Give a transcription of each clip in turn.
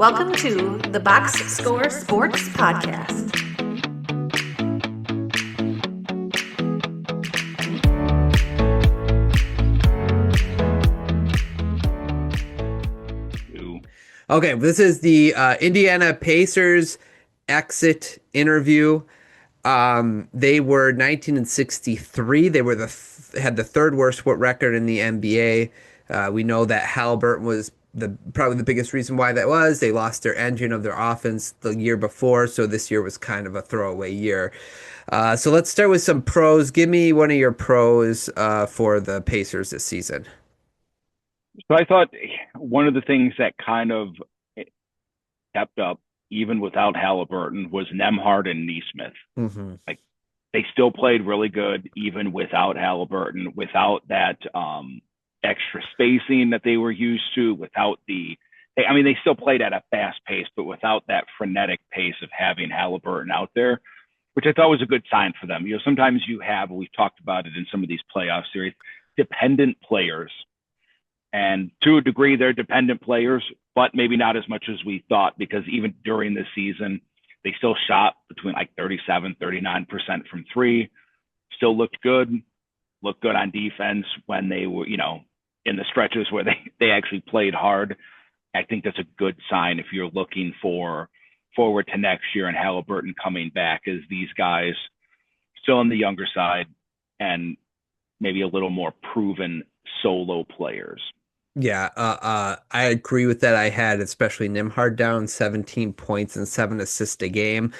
Welcome to the Box Score Sports Podcast. Okay, this is the Indiana Pacers exit interview. They were 19-63. They were had the third worst record in the NBA. We know that Halliburton was probably the biggest reason why that was. They lost their engine of their offense the year before, so this year was kind of a throwaway year. So let's start with some pros. Give me one of your pros for the Pacers this season. So I thought one of the things that kind of kept up, even without Halliburton, was Nembhard and Nesmith. Mm-hmm. Like they still played really good, even without Halliburton, without that extra spacing that they were used to, without they still played at a fast pace, but without that frenetic pace of having Halliburton out there, which I thought was a good sign for them. Sometimes we've talked about it in some of these playoff series, dependent players. And to a degree, they're dependent players, but maybe not as much as we thought, because even during the season, they still shot between like 37, 39% from three, still looked good on defense when they were, in the stretches where they actually played hard. I think that's a good sign if you're looking forward to next year and Halliburton coming back, is these guys still on the younger side and maybe a little more proven solo players. Yeah, I agree with that. I had especially Nembhard down 17 points and 7 assists a game.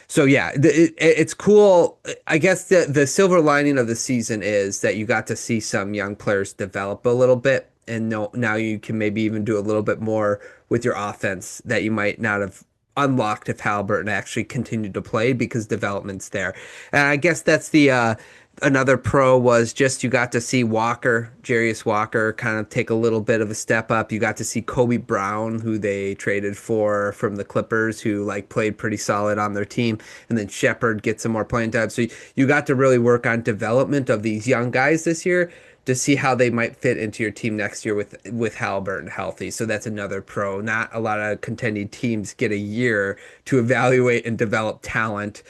So yeah, it's cool. I guess the silver lining of the season is that you got to see some young players develop a little bit, and now you can maybe even do a little bit more with your offense that you might not have unlocked if Halliburton actually continued to play, because development's there. And I guess that's the another pro was just you got to see Jarius Walker kind of take a little bit of a step up. You got to see Kobe Brown, who they traded for from the Clippers, who played pretty solid on their team, and then Shepherd get some more playing time. So you got to really work on development of these young guys this year to see how they might fit into your team next year with Halliburton healthy. So that's another pro. Not a lot of contending teams get a year to evaluate and develop talent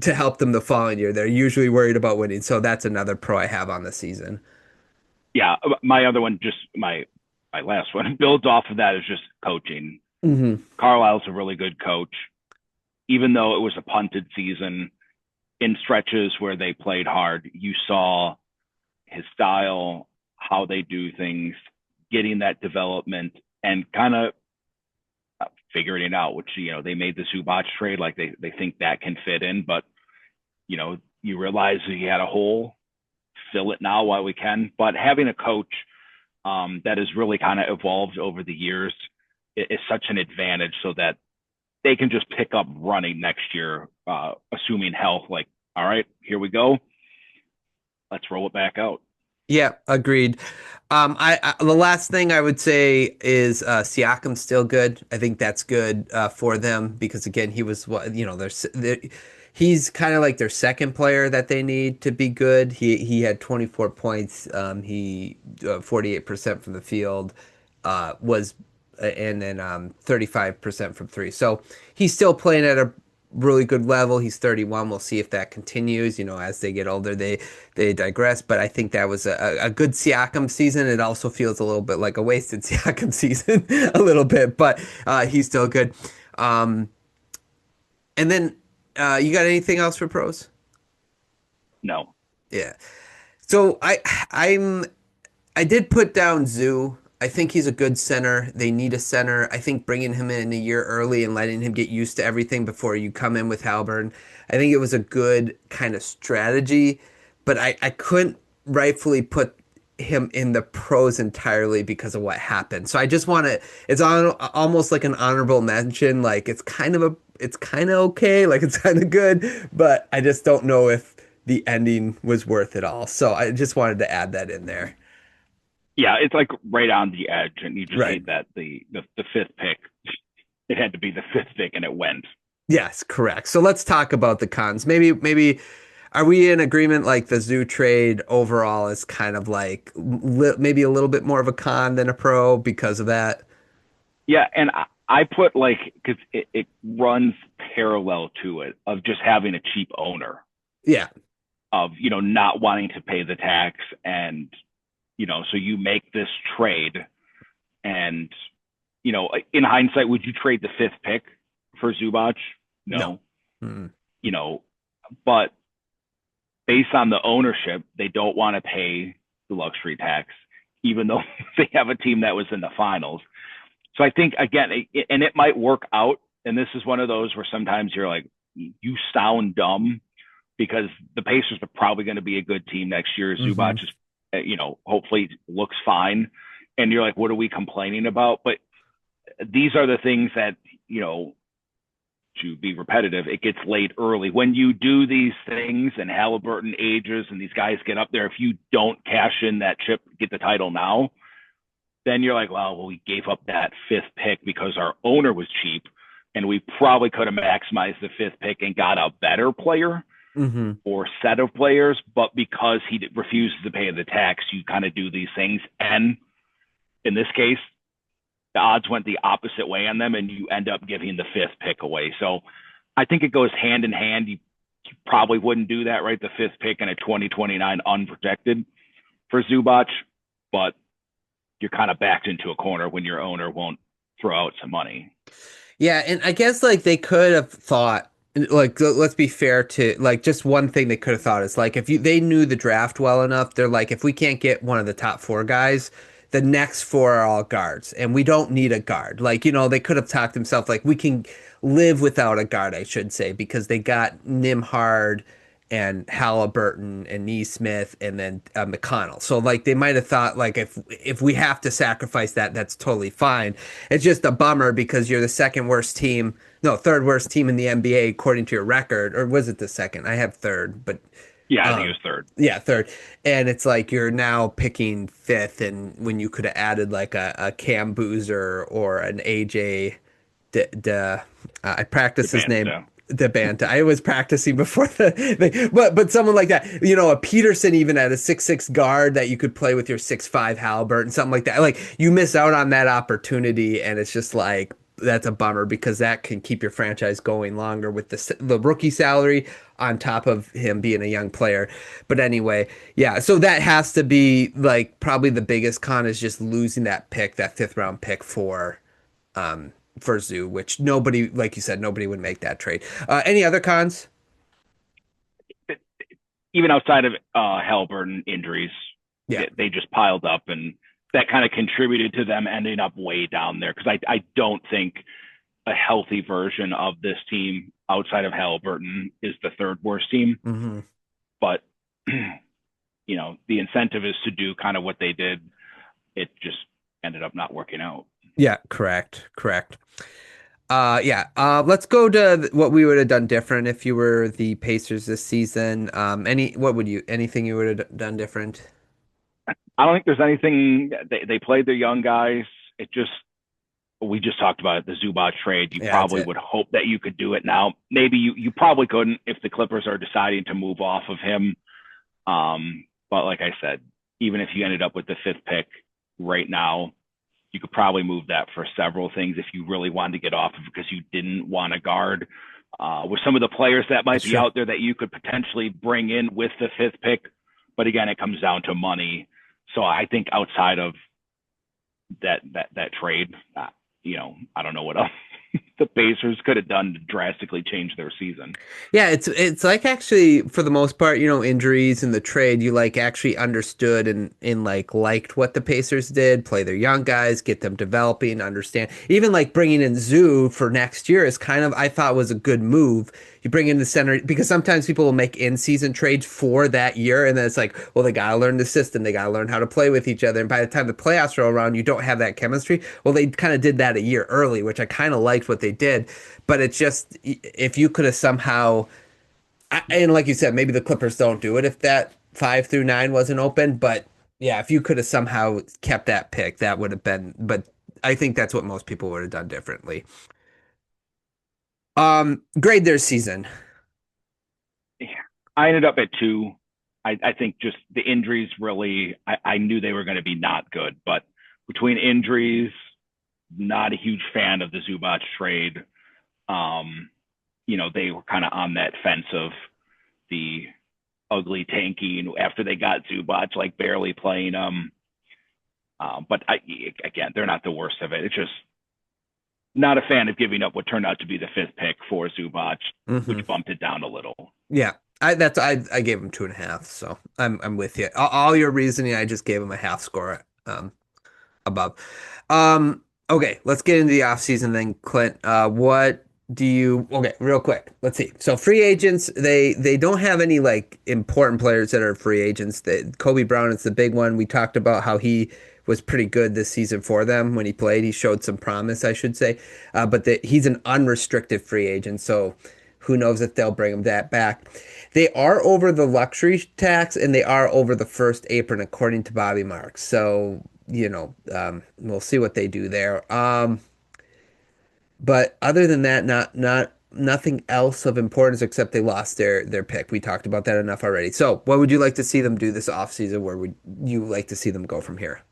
to help them the following year. They're usually worried about winning. So that's another pro I have on the season. Yeah, my other one, just my last one, builds off of that, is just coaching. Mm-hmm. Carlisle's a really good coach. Even though it was a punted season, in stretches where they played hard, you saw his style, how they do things, getting that development, and kind of figuring it out, which, they made the Zubac trade. Like they think that can fit in, but, you realize that you had a hole, fill it now while we can. But having a coach that has really kind of evolved over the years is such an advantage, so that they can just pick up running next year, assuming health. Like, all right, here we go. Let's roll it back out. Yeah, agreed. The last thing I would say is Siakam's still good. I think that's good for them, because again, he was he's kind of like their second player that they need to be good. He had 24 points. He 48% from the field was and then 35% from three. So he's still playing at a really good level. He's 31. We'll see if that continues. As they get older, they digress. But I think that was a good Siakam season. It also feels a little bit like a wasted Siakam season, a little bit, but he's still good. And then you got anything else for pros? No. Yeah. So I did put down Zoo. I think he's a good center. They need a center. I think bringing him in a year early and letting him get used to everything before you come in with Halliburton, I think it was a good kind of strategy, but I couldn't rightfully put him in the pros entirely because of what happened. So I just want to, almost like an honorable mention. Like it's kind of okay. Like it's kind of good, but I just don't know if the ending was worth it all. So I just wanted to add that in there. Yeah, it's like right on the edge, and you just Right. hate that the fifth pick, it had to be the fifth pick, and it went. Yes, correct. So let's talk about the cons. Maybe are we in agreement like the Zoo trade overall is kind of maybe a little bit more of a con than a pro because of that? Yeah, and I put because it runs parallel to it of just having a cheap owner Yeah. of, not wanting to pay the tax. And, so you make this trade and, in hindsight, would you trade the fifth pick for Zubac? No. Mm-hmm. But based on the ownership, they don't want to pay the luxury tax, even though they have a team that was in the finals. So I think, again, and it might work out. And this is one of those where sometimes you're like, you sound dumb because the Pacers are probably going to be a good team next year. Mm-hmm. Zubac is, hopefully looks fine. And you're like, what are we complaining about? But these are the things that, to be repetitive, it gets late early. When you do these things and Halliburton ages and these guys get up there, if you don't cash in that chip, get the title now, then you're like, well, we gave up that fifth pick because our owner was cheap and we probably could have maximized the fifth pick and got a better player or set of players. But because he refuses to pay the tax, you kind of do these things. And in this case, the odds went the opposite way on them and you end up giving the fifth pick away. So I think it goes hand in hand. You probably wouldn't do that, right? The fifth pick in a 2029 unprotected for Zubac, but you're kind of backed into a corner when your owner won't throw out some money. Yeah, and I guess they could have thought, let's be fair to just one thing they could have thought is if they knew the draft well enough, they're like, if we can't get one of the top four guys, the next four are all guards and we don't need a guard. They could have talked themselves we can live without a guard, I should say, because they got Nimhard and Halliburton and Neesmith and then McConnell. So they might have thought if we have to sacrifice that, that's totally fine. It's just a bummer because you're the second worst team, no, third worst team in the NBA according to your record, or was it the second? I have third, but yeah, I think it was third. Yeah, third. And it's you're now picking fifth, and when you could have added a Cam Boozer or an AJ I practiced his name. Banta. I was practicing before but someone like that, a Peterson even at a 6'6" guard that you could play with your 6'5" Halliburton, something like that. You miss out on that opportunity, and it's just that's a bummer because that can keep your franchise going longer with the rookie salary on top of him being a young player. But anyway, yeah, so that has to be probably the biggest con is just losing that pick, that fifth round pick for Zoo, which nobody, like you said, nobody would make that trade. Any other cons? Even outside of Halliburton injuries, yeah, they just piled up, and that kind of contributed to them ending up way down there. Because I don't think a healthy version of this team outside of Halliburton is the third worst team. Mm-hmm. But the incentive is to do kind of what they did. It just ended up not working out. Yeah, correct. Let's go to what we would have done different if you were the Pacers this season. Anything you would have done different? I don't think there's anything. They played their young guys. We just talked about it, the Zubac trade. You probably would hope that you could do it now. Maybe you probably couldn't if the Clippers are deciding to move off of him. But like I said, even if you ended up with the fifth pick right now, you could probably move that for several things if you really wanted to get off of it because you didn't want to guard. With some of the players that might be out there that you could potentially bring in with the fifth pick. But again, it comes down to money. So I think outside of that trade, I don't know what else the Pacers could have done to drastically change their season. Yeah, it's actually for the most part, injuries and the trade, you actually understood and liked what the Pacers did, play their young guys, get them developing, understand. Even bringing in Zoo for next year is kind of I thought was a good move. You bring in the center because sometimes people will make in-season trades for that year, and then it's well, they gotta learn the system, they gotta learn how to play with each other, and by the time the playoffs roll around, you don't have that chemistry. Well, they kind of did that a year early, which I kind of liked what they did, but it's just if you could have somehow, and like you said, maybe the Clippers don't do it if that 5 through 9 wasn't open, but yeah, if you could have somehow kept that pick, that would have been. But I think that's what most people would have done differently. Grade their season. I ended up at 2. I think just the injuries really, I knew they were going to be not good, but between injuries, not a huge fan of the Zubac trade. Um, they were kind of on that fence of the ugly tanking after they got Zubac, like barely playing them. But again, they're not the worst of it. It's just not a fan of giving up what turned out to be the fifth pick for Zubac, Hmm. which bumped it down a little. Yeah. I gave him 2.5, so I'm with you. All your reasoning, I just gave him a half score above. Okay, let's get into the offseason then, Clint. What do you okay, real quick. Let's see. So free agents, they don't have any like important players that are free agents. Kobe Brown is the big one. We talked about how he was pretty good this season for them when he played. He showed some promise, I should say. But he's an unrestricted free agent, so who knows if they'll bring him that back. They are over the luxury tax and they are over the first apron, according to Bobby Marks. So we'll see what they do there. But other than that, nothing else of importance except they lost their pick. We talked about that enough already. So, what would you like to see them do this offseason? Where would you like to see them go from here?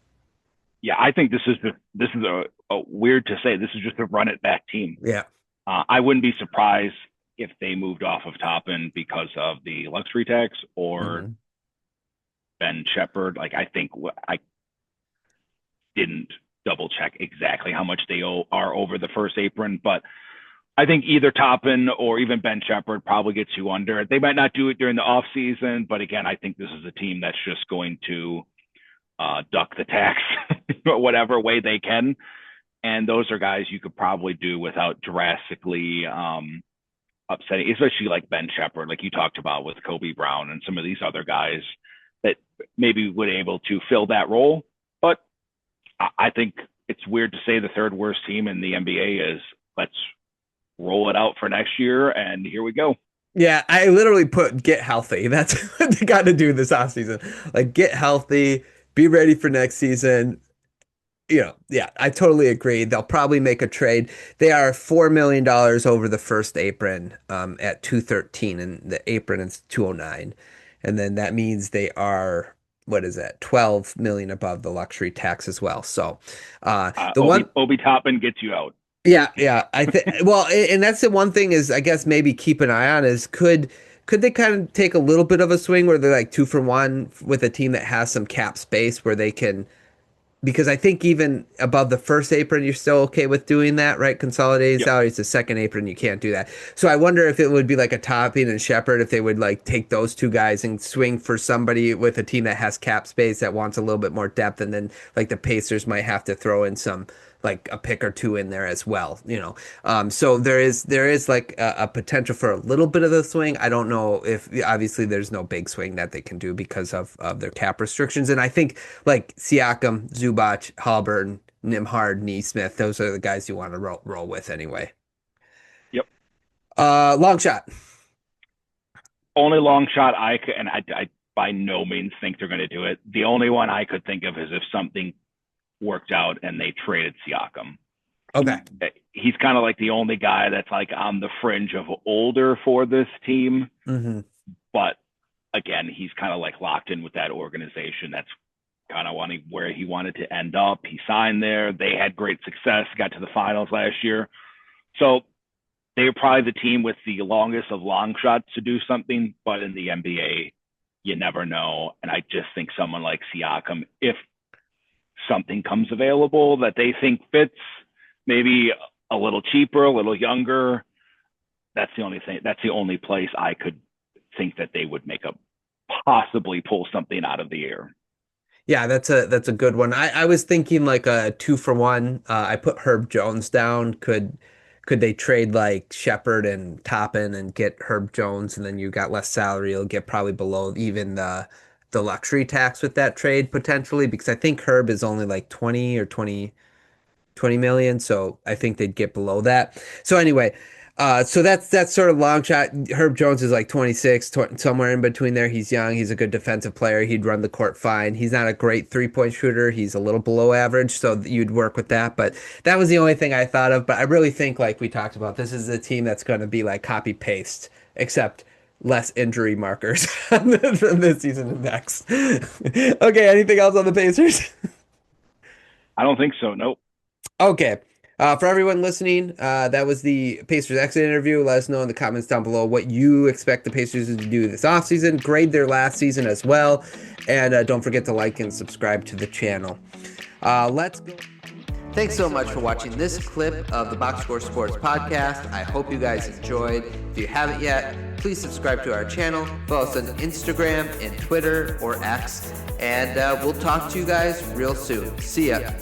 Yeah, I think this is a weird to say. This is just a run it back team. Yeah. I wouldn't be surprised if they moved off of Toppin because of the luxury tax or Hmm. Ben Shepherd. Like I think I didn't double check exactly how much they are over the first apron, but I think either Toppin or even Ben Shepherd probably gets you under. They might not do it during the off season, but again, I think this is a team that's just going to duck the tax whatever way they can. And those are guys you could probably do without drastically upsetting, especially like Ben Shepherd, like you talked about with Kobe Brown and some of these other guys that maybe would be able to fill that role. But I think it's weird to say the third worst team in the NBA is let's roll it out for next year, and here we go. Yeah, I literally put get healthy. That's what they got to do this offseason. Like get healthy, be ready for next season. Yeah, I totally agree. They'll probably make a trade. They are $4 million over the first apron at 213, and the apron is 209. And then that means they are, what is that, 12 million above the luxury tax as well. So the one Obi Toppin gets you out. yeah, I think well, and that's the one thing is I guess maybe keep an eye on is could they kind of take a little bit of a swing where they're like 2 for 1 with a team that has some cap space where they can because I think even above the first apron, you're still okay with doing that, right? Consolidating Yep. salaries, the second apron, you can't do that. So I wonder if it would be like a Topping and Shepherd, if they would like take those two guys and swing for somebody with a team that has cap space that wants a little bit more depth, and then like the Pacers might have to throw in some like a pick or two in there as well. So there is like a potential for a little bit of the swing. I don't know if obviously there's no big swing that they can do because of their cap restrictions, and I think like Siakam, Zubac, Haliburton, Nimhard, Neesmith, those are the guys you want to roll with anyway. Yep. Long shot. Only long shot I could, and I by no means think they're going to do it. The only one I could think of is if something worked out and they traded Siakam. Okay. He's kind of like the only guy that's like on the fringe of older for this team, Hmm. but again, he's kind of like locked in with that organization. That's kind of wanting where he wanted to end up. He signed there. They had great success, got to the finals last year. So they were probably the team with the longest of long shots to do something, but in the NBA, you never know. And I just think someone like Siakam, if something comes available that they think fits, maybe a little cheaper, a little younger, that's the only thing. That's the only place I could think that they would make a possibly pull something out of the air. Yeah, that's a good one. I was thinking like a 2 for 1. I put Herb Jones down. Could they trade like Shepard and Toppin and get Herb Jones, and then you got less salary? You'll get probably below even the luxury tax with that trade potentially because I think Herb is only like 20 or 20 million. So I think they'd get below that. So anyway, so that's sort of long shot. Herb Jones is like 26, somewhere in between there. He's young. He's a good defensive player. He'd run the court fine. He's not a great 3-point shooter. He's a little below average. So you'd work with that. But that was the only thing I thought of. But I really think, like we talked about, this is a team that's going to be like copy paste, except less injury markers from this season and next. Okay, anything else on the Pacers? I don't think so. Nope. Okay. For everyone listening, that was the Pacers exit interview. Let us know in the comments down below what you expect the Pacers to do this offseason. Grade their last season as well. And don't forget to like and subscribe to the channel. Let's go. Thanks so much for watching this clip of the Box Score Sports Podcast. I hope you guys enjoyed. If you haven't yet, please subscribe to our channel. Follow us on Instagram and Twitter or X. And we'll talk to you guys real soon. See ya.